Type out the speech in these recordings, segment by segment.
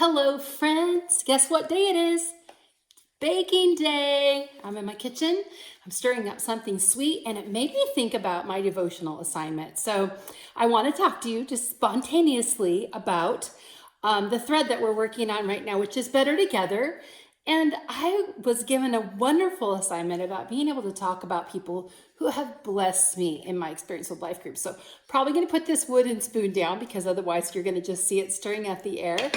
Hello, friends. Guess what day it is? Baking day. I'm in my kitchen. I'm stirring up something sweet, and it made me think about my devotional assignment. So I want to talk to you just spontaneously about the thread that we're working on right now, which is Better Together. And I was given a wonderful assignment about being able to talk about people who have blessed me in my experience with life groups. So probably going to put this wooden spoon down because otherwise you're going to just see it stirring at the air.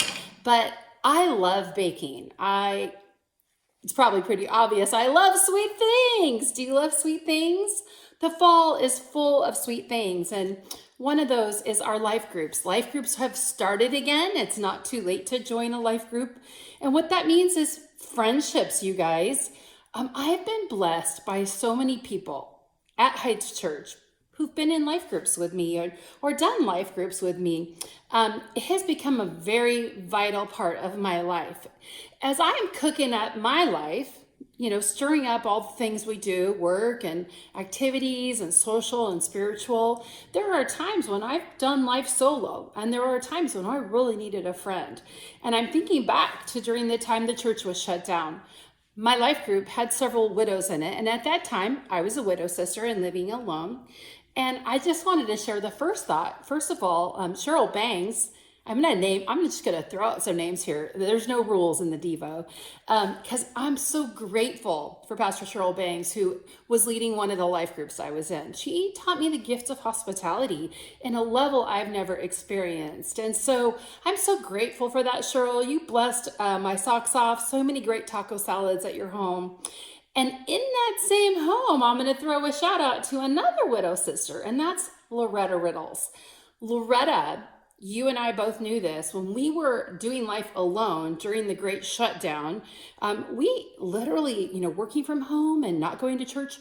But I love baking. It's probably pretty obvious. I love sweet things. Do you love sweet things? The fall is full of sweet things, and one of those is our life groups. Life groups have started again. It's not too late to join a life group. And what that means is friendships, you guys. I've been blessed by so many people at Heights Church who've been in life groups with me or done life groups with me. It has become a very vital part of my life. As I am cooking up my life, stirring up all the things we do, work and activities and social and spiritual, there are times when I've done life solo, and there are times when I really needed a friend. And I'm thinking back to during the time the church was shut down. My life group had several widows in it, and at that time, I was a widow sister and living alone. And I just wanted to share the first thought. First of all, Cheryl Bangs, I'm just going to throw out some names here. There's no rules in the Devo, because I'm so grateful for Pastor Cheryl Bangs, who was leading one of the life groups I was in. She taught me the gift of hospitality in a level I've never experienced. And so I'm so grateful for that, Cheryl. You blessed my socks off. So many great taco salads at your home. And in that same home, I'm going to throw a shout out to another widow sister, and that's Loretta Riddles. Loretta, you and I both knew this. When we were doing life alone during the great shutdown, we literally, working from home and not going to church,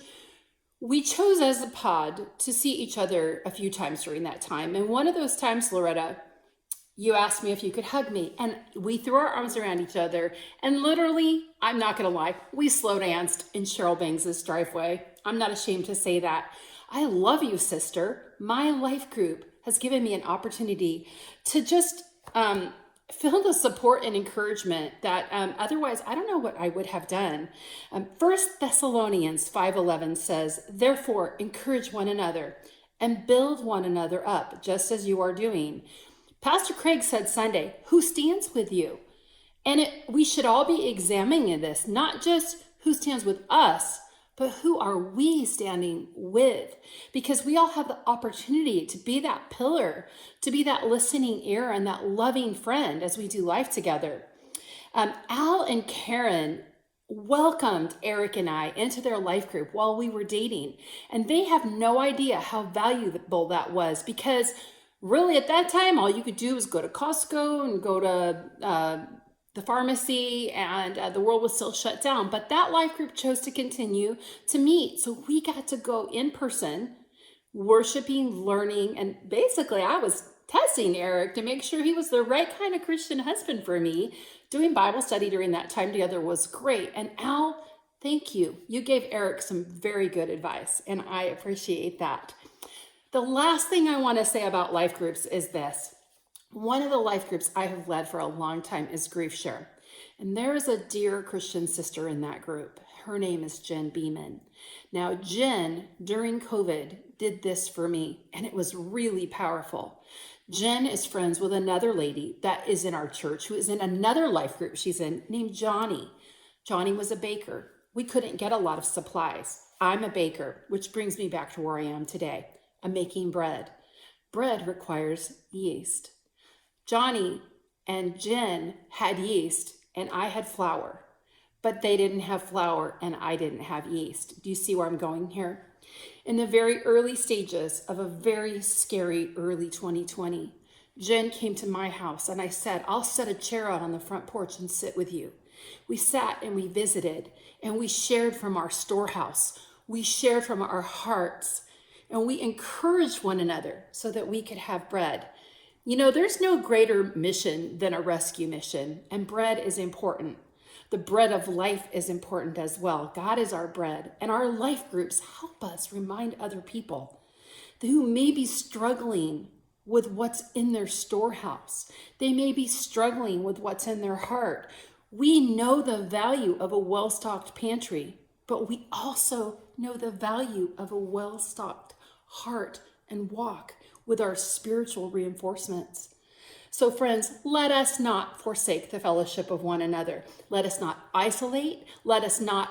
we chose as a pod to see each other a few times during that time. And one of those times, Loretta, you asked me if you could hug me, and we threw our arms around each other, and literally, I'm not going to lie, we slow danced in Cheryl Bangs' driveway. I'm not ashamed to say that. I love you, sister. My life group has given me an opportunity to just feel the support and encouragement that otherwise I don't know what I would have done. 1 Thessalonians 5:11 says, "Therefore, encourage one another and build one another up, just as you are doing." Pastor Craig said Sunday, "Who stands with you?" And we should all be examining this, not just who stands with us, but who are we standing with? Because we all have the opportunity to be that pillar, to be that listening ear and that loving friend as we do life together. Al and Karen welcomed Eric and I into their life group while we were dating. And they have no idea how valuable that was, because really, at that time, all you could do was go to Costco and go to the pharmacy, and the world was still shut down. But that life group chose to continue to meet. So we got to go in person, worshiping, learning, and basically I was testing Eric to make sure he was the right kind of Christian husband for me. Doing Bible study during that time together was great. And Al, thank you. You gave Eric some very good advice, and I appreciate that. The last thing I want to say about life groups is this. One of the life groups I have led for a long time is Grief Share. And there is a dear Christian sister in that group. Her name is Jen Beeman. Now, Jen, during COVID, did this for me, and it was really powerful. Jen is friends with another lady that is in our church who is in another life group she's in named Johnny. Johnny was a baker. We couldn't get a lot of supplies. I'm a baker, which brings me back to where I am today. I'm making bread. Bread requires yeast. Johnny and Jen had yeast and I had flour, but they didn't have flour and I didn't have yeast. Do you see where I'm going here? In the very early stages of a very scary early 2020, Jen came to my house and I said, "I'll set a chair out on the front porch and sit with you." We sat and we visited and we shared from our storehouse. We shared from our hearts. And we encouraged one another so that we could have bread. There's no greater mission than a rescue mission, and bread is important. The bread of life is important as well. God is our bread, and our life groups help us remind other people who may be struggling with what's in their storehouse. They may be struggling with what's in their heart. We know the value of a well-stocked pantry, but we also know the value of a well-stocked heart and walk with our spiritual reinforcements. So friends, let us not forsake the fellowship of one another. Let us not isolate. Let us not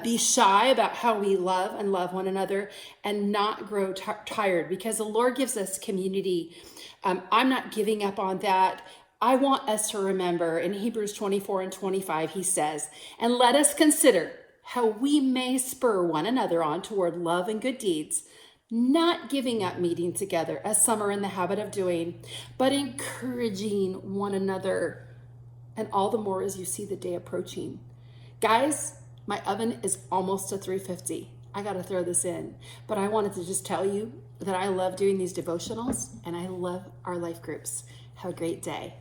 be shy about how we love and love one another, and not grow tired, because the Lord gives us community. I'm not giving up on that. I want us to remember in Hebrews 24:25, he says, and let us consider how we may spur one another on toward love and good deeds, not giving up meeting together as some are in the habit of doing, but encouraging one another, and all the more as you see the day approaching. Guys, my oven is almost to 350. I got to throw this in, but I wanted to just tell you that I love doing these devotionals and I love our life groups. Have a great day.